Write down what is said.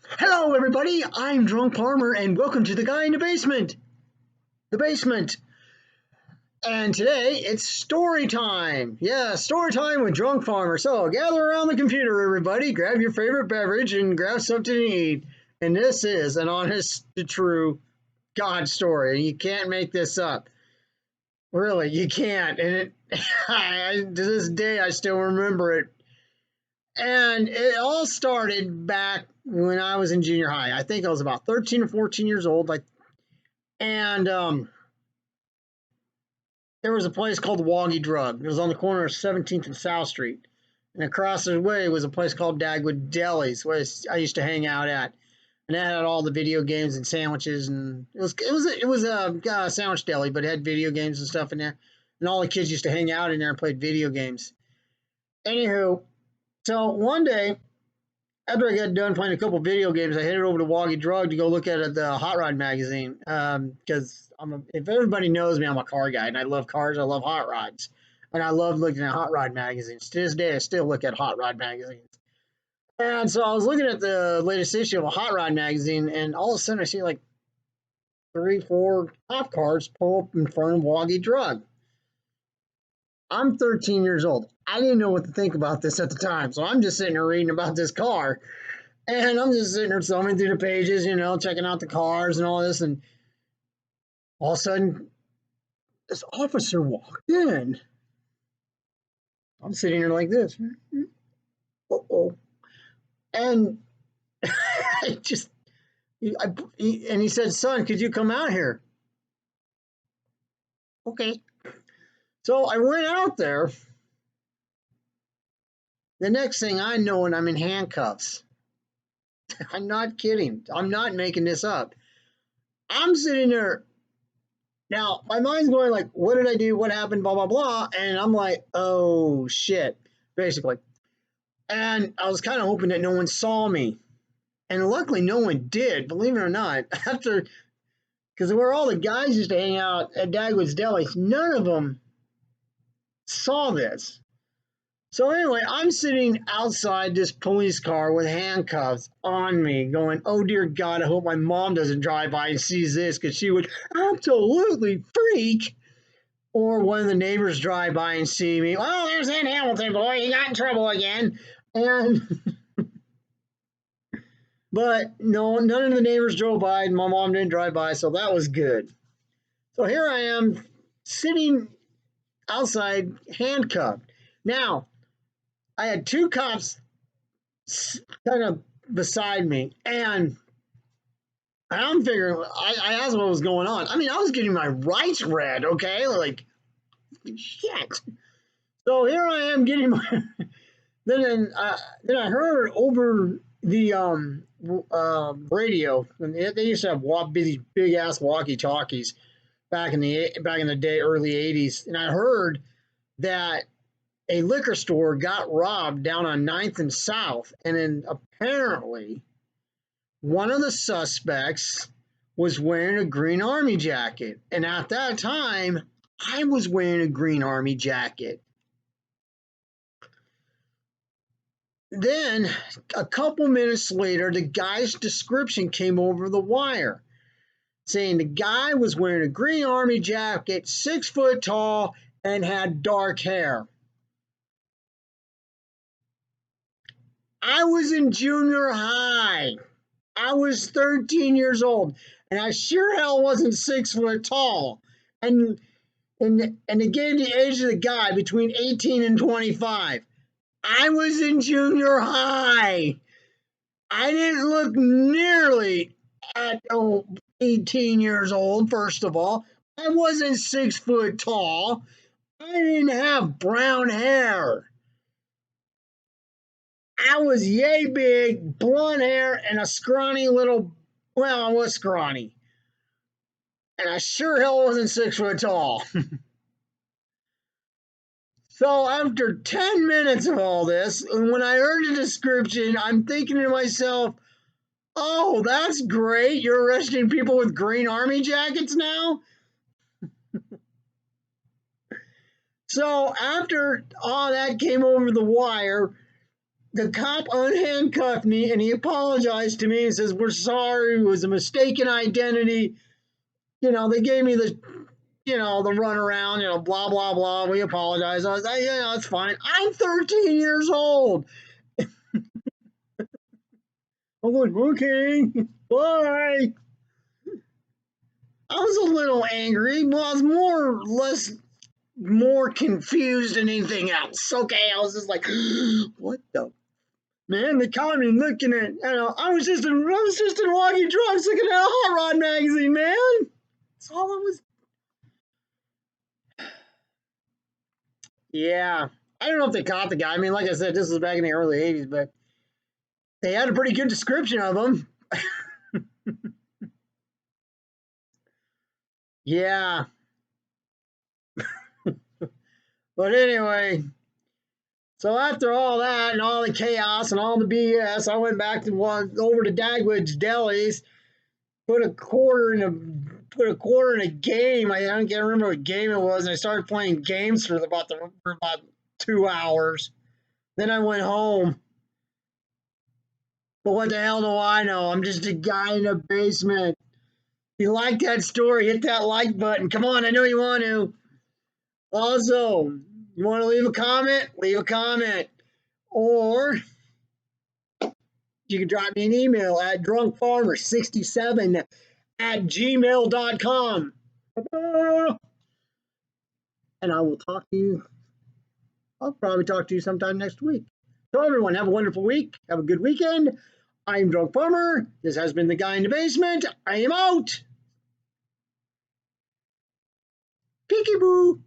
Hello, everybody. I'm Drunk Farmer, and welcome to the Guy in the Basement. The basement. And today it's story time. Yeah, story time with Drunk Farmer. So gather around the computer, everybody. Grab your favorite beverage and grab something to eat. And this is an honest to true God story. You can't make this up. Really, you can't. And to this day, I still remember it. And it all started back when I was in junior high. I think I was about 13 or 14 years old. And there was a place called Woggy Drug. It was on the corner of 17th and South Street. And across the way was a place called Dagwood Deli's, where I used to hang out at. And that had all the video games and sandwiches, and it was a sandwich deli, but it had video games and stuff in there. And all the kids used to hang out in there and played video games. Anywho, so one day after I got done playing a couple video games, I headed over to Woggy Drug to go look at the Hot Rod magazine. Because if everybody knows me, I'm a car guy, and I love cars. I love hot rods, and I love looking at Hot Rod magazines. To this day, I still look at Hot Rod magazines. And so I was looking at the latest issue of a Hot Rod magazine, and all of a sudden I see like 3, 4 cop cars pull up in front of Woggy Drug. I'm 13 years old. I didn't know what to think about this at the time, so I'm just sitting there reading about this car. And I'm just sitting there thumbing through the pages, checking out the cars and all this. And all of a sudden, this officer walked in. I'm sitting here like this. Uh-oh. And he said, "Son, could you come out here?" Okay. So I went out there. The next thing I know, and I'm in handcuffs. I'm not kidding. I'm not making this up. I'm sitting there. Now, my mind's going like, what did I do? What happened? Blah, blah, blah. And I'm like, oh, shit, basically. And I was kind of hoping that no one saw me. And luckily, no one did, believe it or not. Because where all the guys used to hang out at Dagwood's Deli, none of them saw this. So anyway, I'm sitting outside this police car with handcuffs on me going, oh, dear God, I hope my mom doesn't drive by and sees this because she would absolutely freak. Or one of the neighbors drive by and see me. Oh, there's that Hamilton boy. He got in trouble again. But no, none of the neighbors drove by, and my mom didn't drive by, so that was good. So here I am sitting outside handcuffed. Now, I had 2 cops kind of beside me, and I'm figuring, I asked what was going on. I mean, I was getting my rights read, okay? Like, shit. So here I am getting my. then I heard over the radio, and they used to have these big ass walkie talkies back in the day, early '80s, and I heard that a liquor store got robbed down on 9th and South, and then apparently one of the suspects was wearing a Green Army jacket, and at that time I was wearing a Green Army jacket. Then a couple minutes later, the guy's description came over the wire saying the guy was wearing a Green Army jacket, 6 foot tall, and had dark hair. I was in junior high. I was 13 years old, and I sure hell wasn't 6 foot tall. And they gave the age of the guy between 18 and 25. I was in junior high. I didn't look nearly at 18 years old, first of all. I wasn't 6 foot tall. I didn't have brown hair. I was yay big, blonde hair, and a scrawny little, well, I was scrawny. And I sure hell wasn't 6 foot tall. So after 10 minutes of all this, and when I heard the description, I'm thinking to myself, oh, that's great. You're arresting people with Green Army jackets now? So after all that came over the wire, The cop unhandcuffed me and he apologized to me and says, "We're sorry. It was a mistaken identity. They gave me the runaround, blah, blah, blah. We apologize." I was like, "Yeah, it's fine. I'm 13 years old." I'm like, "Okay, bye." I was a little angry. Well, I was more confused than anything else. Okay, I was just like, "What the man?" They caught me looking at, I was just in walking drugs looking at a Hot Rod magazine, man. That's all I was. Yeah, I don't know if they caught the guy. I mean, like I said, this was back in the early '80s, but they had a pretty good description of him. Yeah, but anyway, so after all that and all the chaos and all the BS, I went back to over to Dagwood's Delis, put a quarter in a game. I can't remember what game it was, and I started playing games for about 2 hours. Then I went home. But what the hell do I know? I'm just a guy in a basement. If you like that story, hit that like button. Come on, I know you want to. Also, you want to leave a comment? Leave a comment. Or you can drop me an email at drunkfarmer67@gmail.com. And I will talk to you. I'll probably talk to you sometime next week. So, everyone, have a wonderful week. Have a good weekend. I'm Drunk Farmer. This has been The Guy in the Basement. I am out. Peekaboo.